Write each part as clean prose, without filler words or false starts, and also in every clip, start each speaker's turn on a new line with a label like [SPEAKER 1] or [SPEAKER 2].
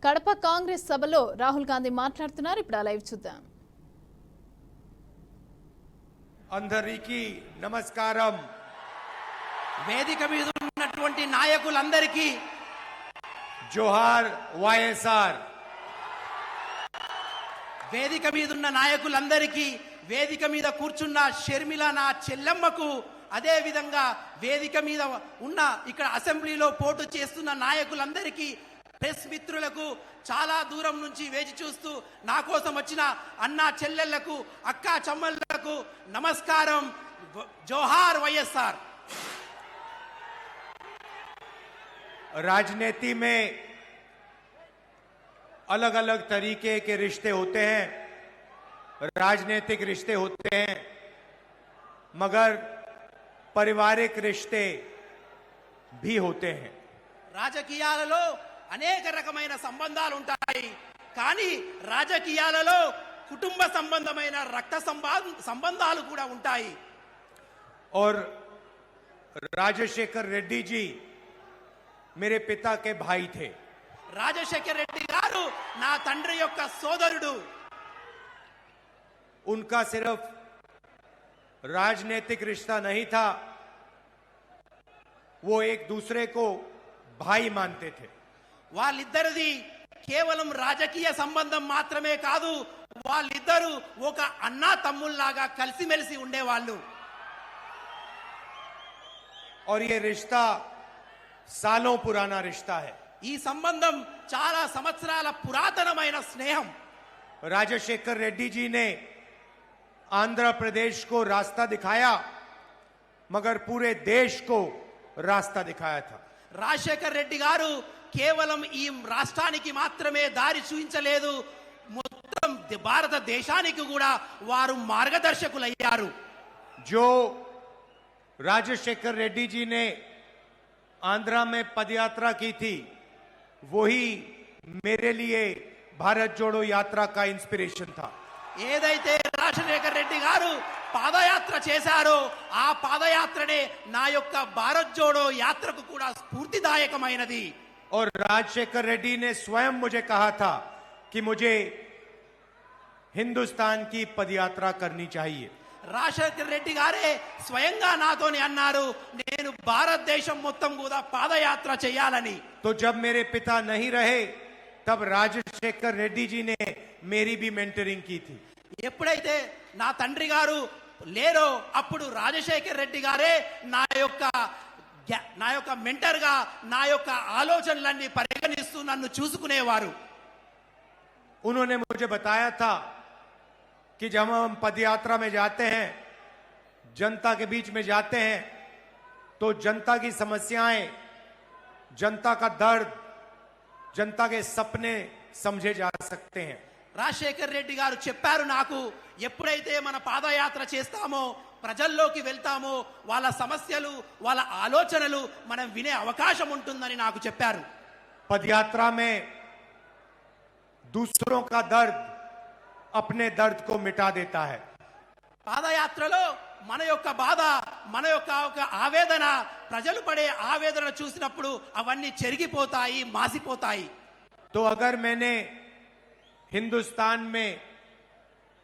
[SPEAKER 1] కడప కాంగ్రెస్ సభలో రాహుల్ గాంధీ మాట్లాడుతున్నారు. ఇప్పుడు ఆ లైవ్ చూద్దాం.
[SPEAKER 2] అందరికీ నమస్కారం.
[SPEAKER 3] వేదిక మీద ఉన్నటువంటి నాయకులందరికీ
[SPEAKER 2] జోహార్ వైఎస్ఆర్.
[SPEAKER 3] వేదిక మీద ఉన్న నాయకులందరికీ, వేదిక మీద కూర్చున్న షర్మిల నా చెల్లెమ్మకు, అదే విధంగా వేదిక మీద ఉన్న ఇక్కడ అసెంబ్లీలో పోటీ చేస్తున్న నాయకులందరికీ, ప్రెస్ మిత్రులకు, చాలా దూరం నుంచి వేచి చూస్తూ నా కోసం వచ్చిన అన్నా చెల్లెళ్లకు, అక్కా చెమ్మళ్లకు నమస్కారం. జోహార్ వైఎస్ఆర్.
[SPEAKER 2] राजनीति में अलग अलग तरीके के रिश्ते होते हैं, राजनीतिक रिश्ते होते हैं, मगर पारिवारिक रिश्ते भी होते हैं.
[SPEAKER 3] రాజకీయాలలో అనేక రకమైన సంబంధాలు ఉంటాయి, కానీ రాజకీయాలలో కుటుంబ సంబంధమైన రక్త సంబంధాలు కూడా ఉంటాయి.
[SPEAKER 2] और राजशेखर रेड्डी जी मेरे पिता के भाई थे.
[SPEAKER 3] రాజశేఖర్ రెడ్డి గారు నా తండ్రి యొక్క సోదరుడు.
[SPEAKER 2] उनका सिर्फ राजनीतिक रिश्ता नहीं था, वो एक दूसरे को भाई मानते थे.
[SPEAKER 3] వాళ్ళిద్దరిది కేవలం రాజకీయ సంబంధం మాత్రమే కాదు, వాళ్ళిద్దరూ ఒక అన్నా తమ్ముళ్లాగా కలిసిమెలిసి ఉండేవాళ్ళు.
[SPEAKER 2] और ये रिश्ता सालों पुराना रिश्ता है.
[SPEAKER 3] ఈ సంబంధం చాలా సంవత్సరాల పురాతనమైన స్నేహం.
[SPEAKER 2] राजशेखर रेड्डी जी ने आंध्र प्रदेश को रास्ता दिखाया, मगर पूरे देश को रास्ता दिखाया था.
[SPEAKER 3] రాజశేఖర్ రెడ్డి గారు కేవలం ఈ రాష్ట్రానికి మాత్రమే దారి చూపించలేదు, మొత్తం భారతదేశానికి కూడా వారు మార్గదర్శకులయ్యారు.
[SPEAKER 2] जो राजशेखर रेड्डी जी ने आंध्रा में पदयात्रा की थी, वही मेरे लिए भारत जोड़ो यात्रा का इंस्पिरेशन था.
[SPEAKER 3] ఏదైతే రాజశేఖర్ రెడ్డి గారు పాదయాత్ర చేశారో ఆ పాదయాత్రనే నా యొక్క భారత్ జోడో యాత్రకు కూడా స్ఫూర్తిదాయకమైనది.
[SPEAKER 2] और राजशेखर रेड्डी ने स्वयं मुझे कहा था कि मुझे हिंदुस्तान की पदयात्रा करनी चाहिए.
[SPEAKER 3] రాజశేఖర్ రెడ్డి గారే స్వయంగా నాతోని అన్నారు, నేను భారతదేశం మొత్తం కూడా పాదయాత్ర చేయాలని.
[SPEAKER 2] तो जब मेरे पिता नहीं रहे, तब राजशेखर रेड्डी जी ने मेरी भी मेंटरिंग की थी.
[SPEAKER 3] ఎప్పుడైతే నా తండ్రి గారు లేరో అప్పుడు రాజశేఖర్ రెడ్డి గారే నా యొక్క మెంటర్ గా నా యొక్క ఆలోచనలన్నీ పరిగణిస్తూ నన్ను చూసుకునేవారు.
[SPEAKER 2] उन्होंने मुझे बताया था कि जब हम पदयात्रा में जाते हैं, जनता के बीच में जाते हैं, तो जनता की समस्याएं, जनता का दर्द, जनता के सपने समझे जा सकते हैं.
[SPEAKER 3] రాజశేఖర్ రెడ్డి గారు చెప్పారు నాకు, ఎప్పుడైతే మన పాదయాత్ర చేస్తామో, ప్రజల్లోకి వెళ్తామో, వాళ్ళ సమస్యలు, వాళ్ళ ఆలోచనలు మనం వినే అవకాశం ఉంటుందని నాకు చెప్పారు.
[SPEAKER 2] पदयात्रा में दूसरों का दर्द अपने दर्द को मिटा देता है.
[SPEAKER 3] పాదయాత్రలో మన యొక్క బాధ, మన యొక్క ఆవేదన, ప్రజలు పడే ఆవేదన చూసినప్పుడు అవన్నీ చెరిగిపోతాయి, మాసిపోతాయి.
[SPEAKER 2] तो अगर मैंने हिंदुस्तान में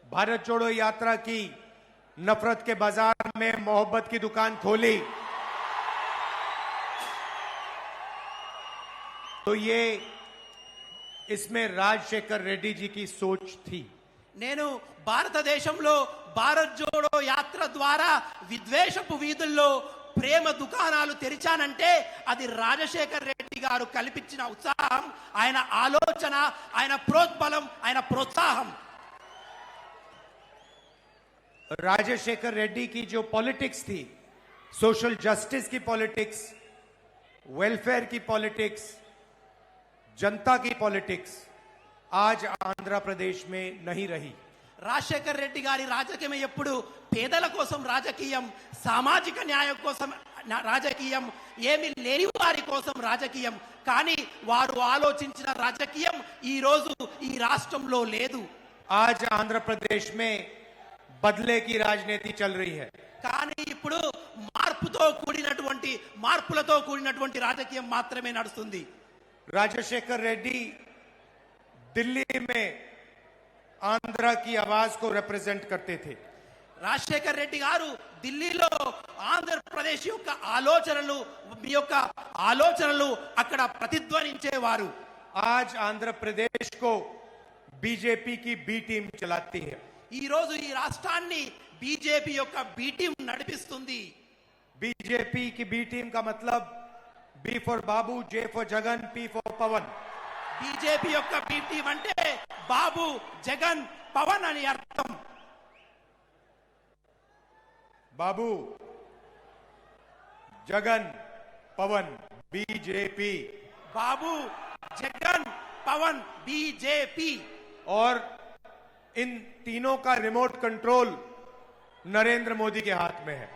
[SPEAKER 2] भारत जोड़ो यात्रा की, नफरत के बाजार में मोहब्बत की दुकान खोली, तो ये इसमें राजशेखर रेड्डी जी की सोच थी.
[SPEAKER 3] నేను భారతదేశంలో భారత్ జోడో యాత్ర ద్వారా విద్వేషపు వీధుల్లో ప్రేమ దుకాణాలు తెరిచానంటే అది రాజశేఖర్ రెడ్డి గారు కల్పించిన ఉత్సాహం, ఆయన ఆలోచన, ఆయన ప్రోద్బలం, ఆయన ప్రోత్సాహం.
[SPEAKER 2] राजशेखर रेड्डी की जो पॉलिटिक्स थी, सोशल जस्टिस की पॉलिटिक्स, वेलफेयर की पॉलिटिक्स, जनता की पॉलिटिक्स आज आंध्र प्रदेश में नहीं रही.
[SPEAKER 3] రాజశేఖర్ రెడ్డి గారి రాజకీయం ఎప్పుడు పేదల కోసం రాజకీయం, సామాజిక న్యాయం కోసం రాజకీయం, ఏమి లేని వారి కోసం రాజకీయం, కానీ వారు ఆలోచించిన రాజకీయం ఈ రోజు ఈ రాష్ట్రంలో లేదు.
[SPEAKER 2] आज आंध्र प्रदेश में बदले की राजनीति चल रही है.
[SPEAKER 3] కానీ ఇప్పుడు మార్పులతో కూడినటువంటి రాజకీయం మాత్రమే నడుస్తుంది.
[SPEAKER 2] राजशेखर रेड्डी दिल्ली में आंध्रा की आवाज को रिप्रेजेंट करते थे।
[SPEAKER 3] రాజశేఖర్ రెడ్డి గారు ఢిల్లీలో ఆంధ్రప్రదేశ్ యొక్క ఆలోచనలు మీ యొక్క ఆలోచనలు అక్కడ ప్రతిధ్వనించేవారు।
[SPEAKER 2] आज आंध्र प्रदेश को बीजेपी की बी टीम चलाती है।
[SPEAKER 3] ఈ రోజు ఈ రాష్ట్రాన్ని బీజేపీ యొక్క బి టీం నడిపిస్తుంది।
[SPEAKER 2] बीजेपी की बी टीम का मतलब B for Babu, J for Jagan, P for Pawan.
[SPEAKER 3] BJP యొక్క బి టీం అంటే బాబు, జగన్, పవన్ అని అర్థం।
[SPEAKER 2] बाबू, जगन, पवन, बीजेपी।
[SPEAKER 3] బాబు, జగన్, పవన్, బీజేపీ।
[SPEAKER 2] और इन तीनों का रिमोट कंट्रोल नरेंद्र मोदी के हाथ में है।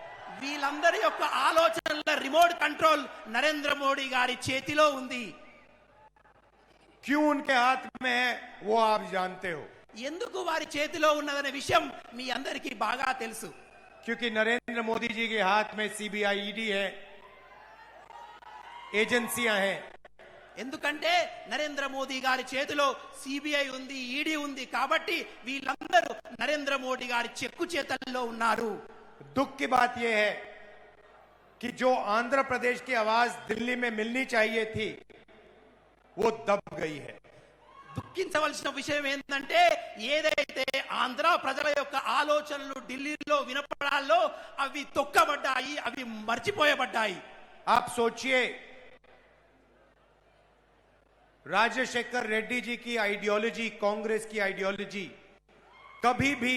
[SPEAKER 3] వీళ్ళందరి యొక్క ఆలోచనల రిమోట్ కంట్రోల్ నరేంద్ర మోడీ గారి చేతిలో ఉంది।
[SPEAKER 2] क्यों उनके हाथ में है वो आप जानते हो।
[SPEAKER 3] ఎందుకు వారి చేతిలో ఉన్నదనే విషయం మీ అందరికీ బాగా తెలుసు।
[SPEAKER 2] क्योंकि नरेंद्र मोदी जी के हाथ में सीबीआई, ईडी है, एजेंसियां हैं।
[SPEAKER 3] ఎందుకంటే నరేంద్ర మోదీ గారి చేతిలో సిబిఐ ఉంది, ఈడీ ఉంది కాబట్టి వీళ్ళందరూ నరేంద్ర మోడీ గారి చెక్కు చేతల్లో ఉన్నారు।
[SPEAKER 2] दुख की बात यह है कि जो आंध्र प्रदेश की आवाज दिल्ली में मिलनी चाहिए थी वो दब गई है।
[SPEAKER 3] దుఃఖించవలసిన విషయం ఏంటంటే ఏదైతే ఆంధ్ర ప్రజల యొక్క ఆలోచనలు ఢిల్లీలో వినపడాలో అవి తొక్కబడ్డాయి, అవి మర్చిపోయబడ్డాయి।
[SPEAKER 2] आप सोचिए, राजशेखर रेड्डी जी की आइडियोलॉजी, कांग्रेस की आइडियोलॉजी कभी भी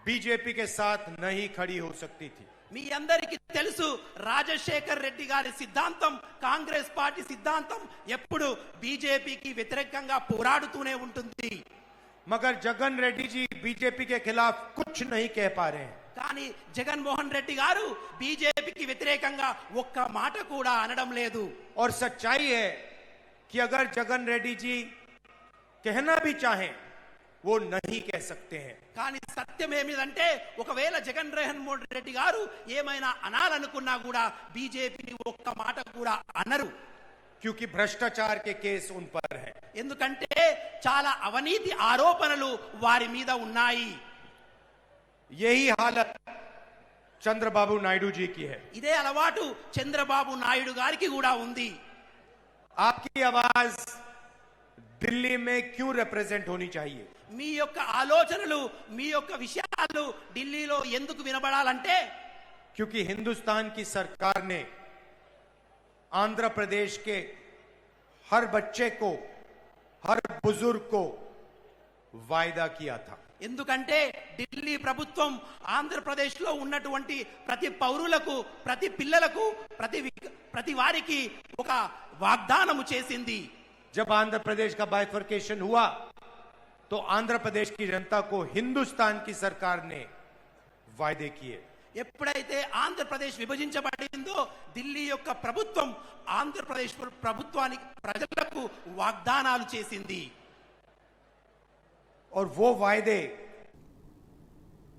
[SPEAKER 2] बीजेपी के साथ नहीं खड़ी हो सकती थी।
[SPEAKER 3] మీ అందరికీ తెలుసు రాజశేఖర్ రెడ్డి గారి సిద్ధాంతం, కాంగ్రెస్ పార్టీ సిద్ధాంతం ఎప్పుడు బీజేపీకి వ్యతిరేకంగా పోరాడుతూనే ఉంటుంది।
[SPEAKER 2] मगर जगन रेड्डी जी बीजेपी के खिलाफ कुछ नहीं कह पा रहे हैं।
[SPEAKER 3] కానీ జగన్మోహన్ రెడ్డి గారు బీజేపీకి వ్యతిరేకంగా ఒక్క మాట కూడా అనడం లేదు।
[SPEAKER 2] और सच्चाई है कि अगर जगन रेड्डी जी कहना भी चाहें वो नहीं कह सकते हैं।
[SPEAKER 3] కానీ సత్యం ఏమిటంటే ఒకవేళ జగన్మోహన్ రెడ్డి గారు ఏమైనా అనాలనుకున్నా కూడా బీజేపీని ఒక్క మాట కూడా అనరు।
[SPEAKER 2] क्योंकि भ्रष्टाचार के केस उन पर हैं।
[SPEAKER 3] ఎందుకంటే చాలా అవినీతి ఆరోపణలు వారి మీద ఉన్నాయి।
[SPEAKER 2] यही हालत चंद्रबाबू नायडू जी की है।
[SPEAKER 3] ఇదే అలవాటు చంద్రబాబు నాయుడు గారికి కూడా ఉంది।
[SPEAKER 2] आपकी आवाज दिल्ली में क्यों रिप्रेजेंट होनी चाहिए?
[SPEAKER 3] మీ యొక్క ఆలోచనలు, మీ యొక్క విషయాలు ఢిల్లీలో ఎందుకు వినబడాలంటే
[SPEAKER 2] क्योंकि हिंदुस्तान की सरकार ने आंध्र प्रदेश के हर बच्चे को, हर बुजुर्ग को वायदा किया था।
[SPEAKER 3] ఎందుకంటే ఢిల్లీ ప్రభుత్వం ఆంధ్రప్రదేశ్ లో ఉన్నటువంటి ప్రతి పౌరులకు, ప్రతి పిల్లలకు, ప్రతి వారికి ఒక వాగ్దానము చేసింది।
[SPEAKER 2] जब आंध्र प्रदेश का बाइफर्केशन हुआ तो आंध्र प्रदेश की जनता को हिंदुस्तान की सरकार ने वायदे किए।
[SPEAKER 3] ఎప్పుడైతే ఆంధ్రప్రదేశ్ విభజించబడిందో ఢిల్లీ యొక్క ప్రభుత్వం ఆంధ్రప్రదేశ్ ప్రభుత్వానికి, ప్రజలకు వాగ్దానాలు చేసింది।
[SPEAKER 2] और वो वायदे